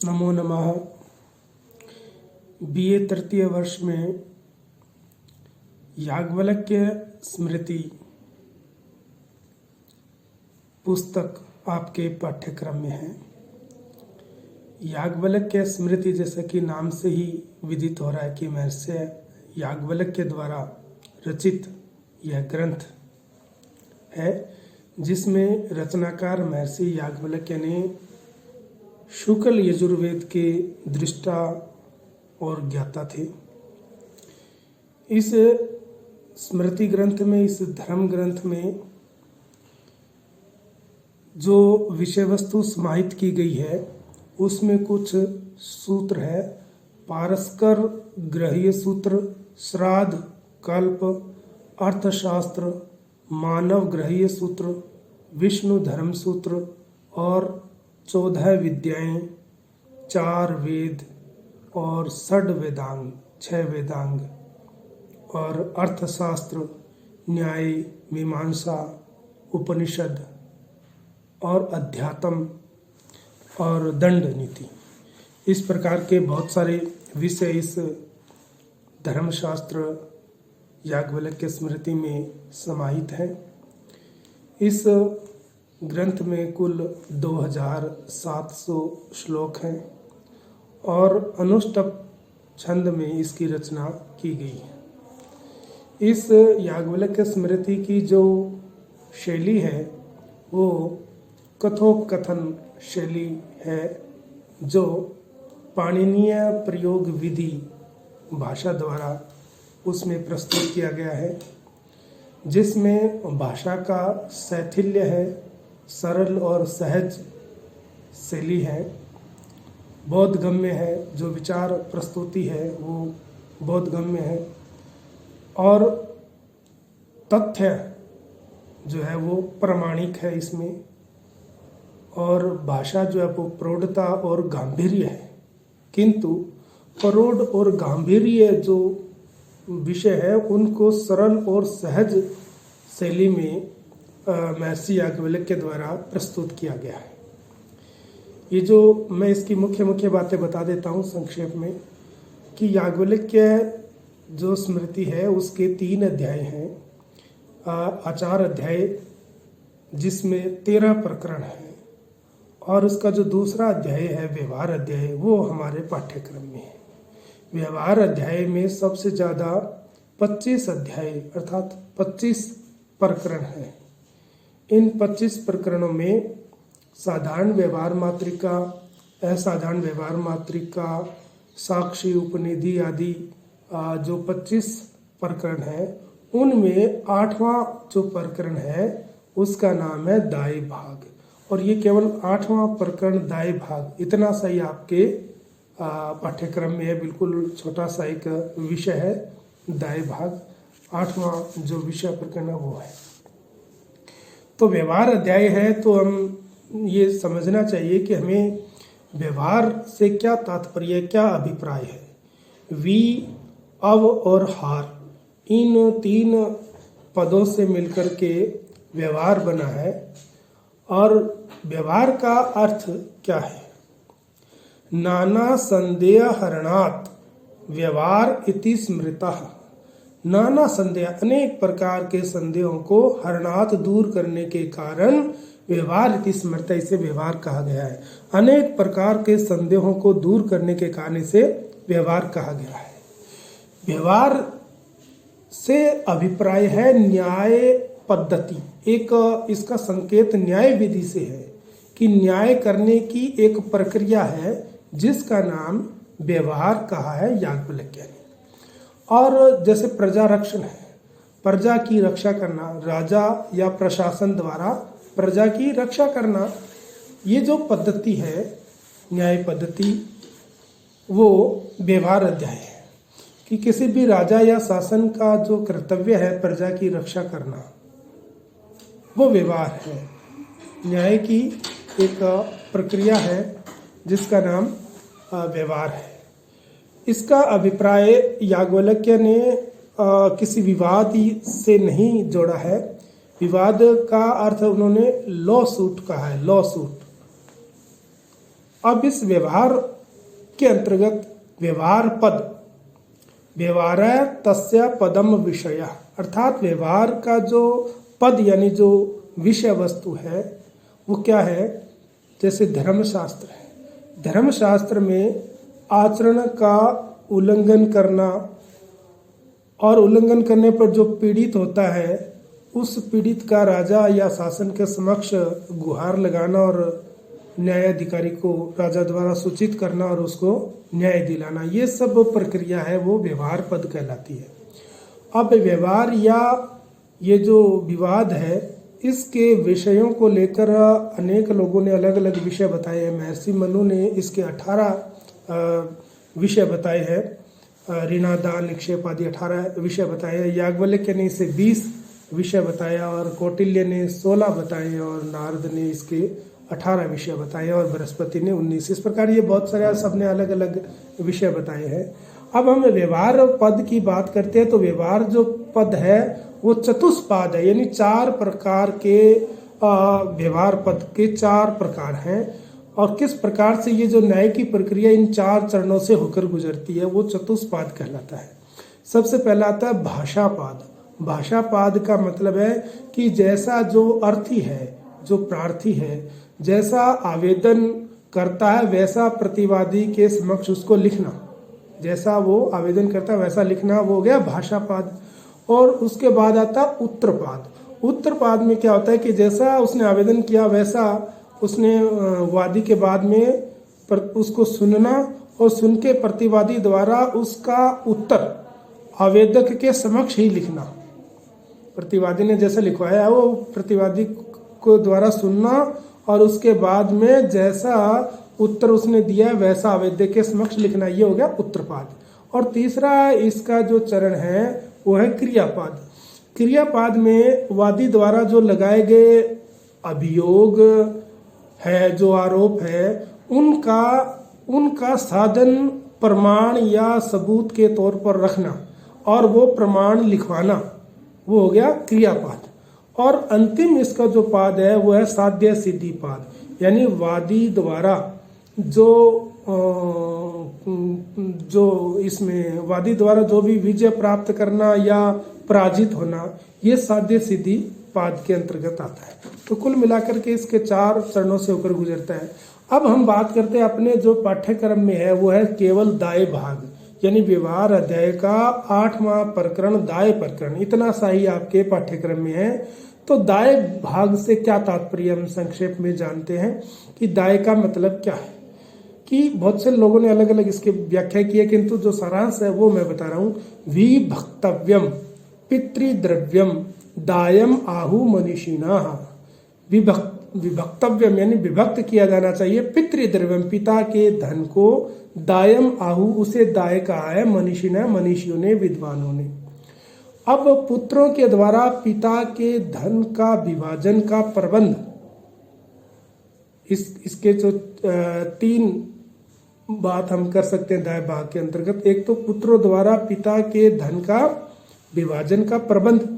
नमो नमः। बीए तृतीय वर्ष में याज्ञवल्क्य स्मृति पुस्तक आपके पाठ्यक्रम में है। याज्ञवल्क्य स्मृति जैसा कि नाम से ही विदित हो रहा है कि महर्षि याज्ञवल्क्य द्वारा रचित यह ग्रंथ है, जिसमें रचनाकार महर्षि याज्ञवल्क्य ने शुक्ल यजुर्वेद के दृष्टा और ज्ञाता थे। इस स्मृति ग्रंथ में, इस धर्म ग्रंथ में जो विषय वस्तु समाहित की गई है उसमें कुछ सूत्र है। पारस्कर ग्रह्य सूत्र, श्राद्ध, कल्प, अर्थशास्त्र, मानव ग्रह्य सूत्र, विष्णु धर्म सूत्र और 14 विद्याएं, 4 वेद और 6 वेदांग, 6 वेदांग और अर्थशास्त्र, न्याय, मीमांसा, उपनिषद और अध्यात्म और दंड नीति, इस प्रकार के बहुत सारे विषय इस धर्मशास्त्र याज्ञवल्क्य स्मृति में समाहित हैं। इस ग्रंथ में कुल 2700 श्लोक हैं और अनुष्टुप छंद में इसकी रचना की गई है। इस याज्ञवल्क्य स्मृति की जो शैली है वो कथोपकथन शैली है, जो पाणिनीय प्रयोग विधि भाषा द्वारा उसमें प्रस्तुत किया गया है, जिसमें भाषा का शैथिल्य है, सरल और सहज शैली है, बोधगम्य है, जो विचार प्रस्तुति है वो बोधगम्य है और तथ्य जो है वो प्रामाणिक है इसमें, और भाषा जो है वो प्रौढ़ता और गांधीर्य है। किंतु प्रौढ़ और गांधीर्य जो विषय है उनको सरल और सहज शैली में महर्षि याज्ञवल्क्य द्वारा प्रस्तुत किया गया है। ये जो मैं इसकी मुख्य बातें बता देता हूँ संक्षेप में, कि याज्ञवल्क्य जो स्मृति है उसके 3 अध्याय हैं। आचार अध्याय जिसमें 13 प्रकरण है, और उसका जो दूसरा अध्याय है व्यवहार अध्याय, वो हमारे पाठ्यक्रम में है। व्यवहार अध्याय में सबसे ज़्यादा 25 अध्याय अर्थात 25 प्रकरण हैं। इन 25 प्रकरणों में साधारण व्यवहार मात्रिका, असाधारण व्यवहार मात्रिका, साक्षी, उपनिधि आदि जो 25 प्रकरण है, उनमें 8वां जो प्रकरण है उसका नाम है दाय भाग। और ये केवल 8वां प्रकरण दाय भाग, इतना सा ही आपके पाठ्यक्रम में है। बिल्कुल छोटा सा एक विषय है दाय भाग, 8वां जो विषय प्रकरण है वो है। तो व्यवहार अध्याय है, तो हम ये समझना चाहिए कि हमें व्यवहार से क्या तात्पर्य, क्या अभिप्राय है। वी, अव और हार, इन 3 पदों से मिलकर के व्यवहार बना है। और व्यवहार का अर्थ क्या है? नाना संदेह हरणात् व्यवहार इति स्मृतः। नाना संदेह, अनेक प्रकार के संदेहों को हरणात् दूर करने के कारण व्यवहार इति स्मृतः, इसे व्यवहार कहा गया है। अनेक प्रकार के संदेहों को दूर करने के कारण इसे व्यवहार कहा गया है। व्यवहार से अभिप्राय है न्याय पद्धति। एक इसका संकेत न्याय विधि से है कि न्याय करने की एक प्रक्रिया है जिसका नाम व्यवहार कहा है याज्ञवल्क्य ने। और जैसे प्रजा रक्षण है, प्रजा की रक्षा करना, राजा या प्रशासन द्वारा प्रजा की रक्षा करना, ये जो पद्धति है न्याय पद्धति, वो व्यवहार अध्याय है। कि किसी भी राजा या शासन का जो कर्तव्य है प्रजा की रक्षा करना, वो व्यवहार है। न्याय की एक प्रक्रिया है जिसका नाम व्यवहार है। इसका अभिप्राय याज्ञवल्क्य ने किसी विवाद से नहीं जोड़ा है। विवाद का अर्थ उन्होंने लॉ सूट कहा है, लॉ सूट। अब इस व्यवहार के अंतर्गत व्यवहार पद, व्यवहार तस्य पदम विषय, अर्थात व्यवहार का जो पद यानी जो विषय वस्तु है वो क्या है। जैसे धर्मशास्त्र है, धर्मशास्त्र में आचरण का उल्लंघन करना और उल्लंघन करने पर जो पीड़ित होता है उस पीड़ित का राजा या शासन के समक्ष गुहार लगाना और न्यायाधिकारी को राजा द्वारा सूचित करना और उसको न्याय दिलाना, ये सब प्रक्रिया है वो व्यवहार पद कहलाती है। अब व्यवहार या ये जो विवाद है इसके विषयों को लेकर अनेक लोगों ने अलग अलग विषय बताए हैं। महर्षि मनु ने इसके 18 विषय बताए हैं, ऋणा दान निक्षेप आदि 18 विषय बताए हैं। याज्ञवल्क्य ने इसे 20 विषय बताया और कौटिल्य ने 16 बताए और नारद ने इसके 18 विषय बताए और बृहस्पति ने 19। इस प्रकार ये बहुत सारे सबने अलग अलग विषय बताए हैं। अब हम व्यवहार पद की बात करते हैं तो व्यवहार जो पद है वो चतुष्पाद है, यानी 4 प्रकार के व्यवहार पद के 4 प्रकार हैं। और किस प्रकार से ये जो न्याय की प्रक्रिया इन 4 चरणों से होकर गुजरती है वो चतुष्पाद कहलाता है। सबसे पहला आता है भाषापाद। भाषापाद का मतलब है कि जैसा जो अर्थी है, जो प्रार्थी है, जैसा आवेदन करता है वैसा प्रतिवादी के समक्ष उसको लिखना, जैसा वो आवेदन करता है वैसा लिखना, वो हो गया भाषापाद। और उसके बाद आता उत्तरपाद। उत्तरपाद में क्या होता है कि जैसा उसने आवेदन किया वैसा उसने वादी के बाद में उसको सुनना और सुन के प्रतिवादी द्वारा उसका उत्तर आवेदक के समक्ष ही लिखना। प्रतिवादी ने जैसा लिखवाया है वो प्रतिवादी को द्वारा सुनना और उसके बाद में जैसा उत्तर उसने दिया वैसा आवेदक के समक्ष लिखना, ये हो गया उत्तरपाद। और तीसरा इसका जो चरण है वो है क्रियापाद। क्रियापाद में वादी द्वारा जो लगाए गए अभियोग है, जो आरोप है, उनका साधन प्रमाण या सबूत के तौर पर रखना और वो प्रमाण लिखवाना, वो हो गया क्रियापाद। और अंतिम इसका जो पाद है वो है साध्य सिद्धि पाद, यानी वादी द्वारा इसमें वादी द्वारा जो भी विजय प्राप्त करना या पराजित होना, ये साध्य सिद्धि पाद के अंतर्गत आता है। तो कुल मिलाकर के इसके 4 चरणों से होकर गुजरता है। अब हम बात करते हैं अपने जो पाठ्यक्रम में है वो है केवल दाय भाग, यानी व्यवहार अध्याय का 8वां प्रकरण दाय प्रकरण, इतना सा ही आपके पाठ्यक्रम में है। तो दाय भाग से क्या तात्पर्य हम संक्षेप में जानते हैं कि दाय का मतलब क्या है। कि बहुत से लोगों ने अलग अलग इसके व्याख्या की है, किंतु जो सारांश है वो मैं बता रहा हूँ। विभक्तव्यम पितृद्रव्यम दायम आहु मनीषिणः। विभक्तव्यम यानी विभक्त किया जाना चाहिए, पितृद्रव्यम पिता के धन को, दायम आहु उसे दाय कहा है मनीषिणः मनीषियों ने, विद्वानों ने। अब पुत्रों के द्वारा पिता के धन का विभाजन का प्रबंध, इसके जो 3 बात हम कर सकते हैं दाय भाग के अंतर्गत। एक तो पुत्रों द्वारा पिता के धन का विभाजन का प्रबंध,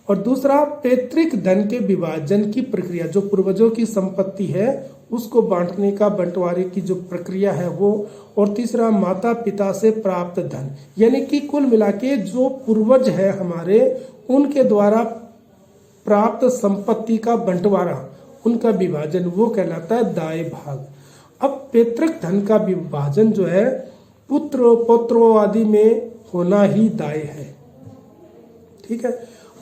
और दूसरा पैतृक धन के विभाजन की प्रक्रिया, जो पूर्वजों की संपत्ति है उसको बांटने का, बंटवारे की जो प्रक्रिया है वो, और तीसरा माता पिता से प्राप्त धन, यानी कि कुल मिलाके जो पूर्वज है हमारे उनके द्वारा प्राप्त संपत्ति का बंटवारा, उनका विभाजन, वो कहलाता है दाय भाग। अब पैतृक धन का विभाजन जो है पुत्र पौत्रों आदि में होना ही दाय है, ठीक है।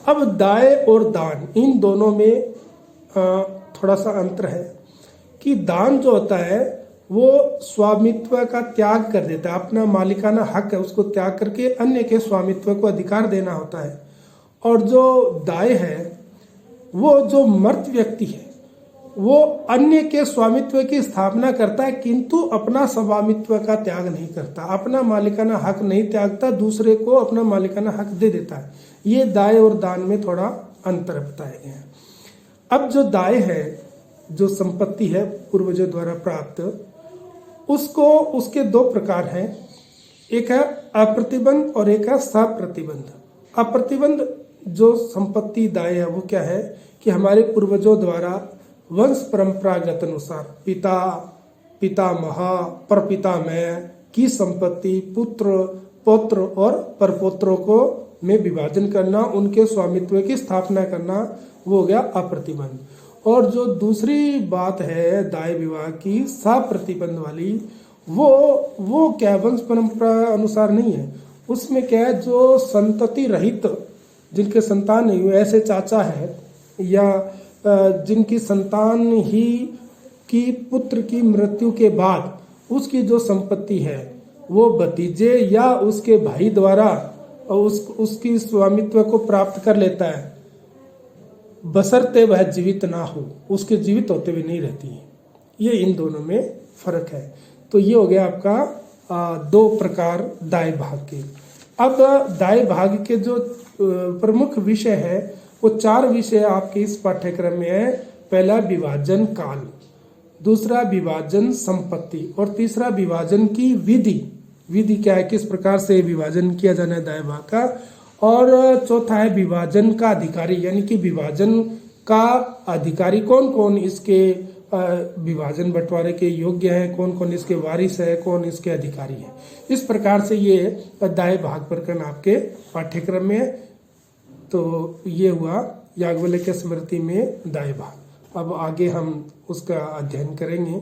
अब दाय और दान इन दोनों में थोड़ा सा अंतर है कि दान जो होता है वो स्वामित्व का त्याग कर देता है, अपना मालिकाना हक है उसको त्याग करके अन्य के स्वामित्व को अधिकार देना होता है। और जो दाय है वो जो मर्त व्यक्ति है वो अन्य के स्वामित्व की स्थापना करता है, किंतु अपना स्वामित्व का त्याग नहीं करता, अपना मालिकाना हक नहीं त्यागता, दूसरे को अपना मालिकाना हक दे देता है। ये दाय और दान में थोड़ा अंतर बताए गए हैं। अब जो दाय है, जो संपत्ति है पूर्वजों द्वारा प्राप्त, उसको उसके 2 प्रकार हैं, एक है अप्रतिबंध और एक है सप्रतिबंध। अप्रतिबंध जो संपत्ति दाय है वो क्या है कि हमारे पूर्वजों द्वारा वंश परंपरागत अनुसार पिता पितामह, प्रपितामह की संपत्ति पुत्र, पौत्र और परपौत्रों को में विभाजन करना, उनके स्वामित्व की स्थापना करना, वो हो गया अप्रतिबंध। और जो दूसरी बात है दाय विवाह की सप्रतिबंध वाली, वो क्या वंश परंपरा अनुसार नहीं है। उसमें क्या है, जो संतति रहित, जिनके संतान नहीं हुए, ऐसे चाचा है या जिनकी संतान ही की पुत्र की मृत्यु के बाद उसकी जो संपत्ति है वो भतीजे या उसके भाई द्वारा उसकी स्वामित्व को प्राप्त कर लेता है, बशर्ते वह जीवित ना हो, उसके जीवित होते हुए नहीं रहती है। ये इन दोनों में फर्क है। तो ये हो गया आपका दो प्रकार दाय भाग के। अब दाय भाग के जो प्रमुख विषय है वो 4 विषय आपके इस पाठ्यक्रम में है। पहला विभाजन काल, दूसरा विभाजन संपत्ति और तीसरा विभाजन की विधि। विधि क्या है, किस प्रकार से विभाजन किया जाना है दाय भाग का। और चौथा है विभाजन का अधिकारी, यानी कि विभाजन का अधिकारी कौन कौन इसके विभाजन बंटवारे के योग्य हैं, कौन कौन इसके वारिस है, कौन इसके अधिकारी है। इस प्रकार से ये दाय भाग प्रकरण आपके पाठ्यक्रम में। तो ये हुआ याज्ञवल्क्य स्मृति में दाय भाग। अब आगे हम उसका अध्ययन करेंगे।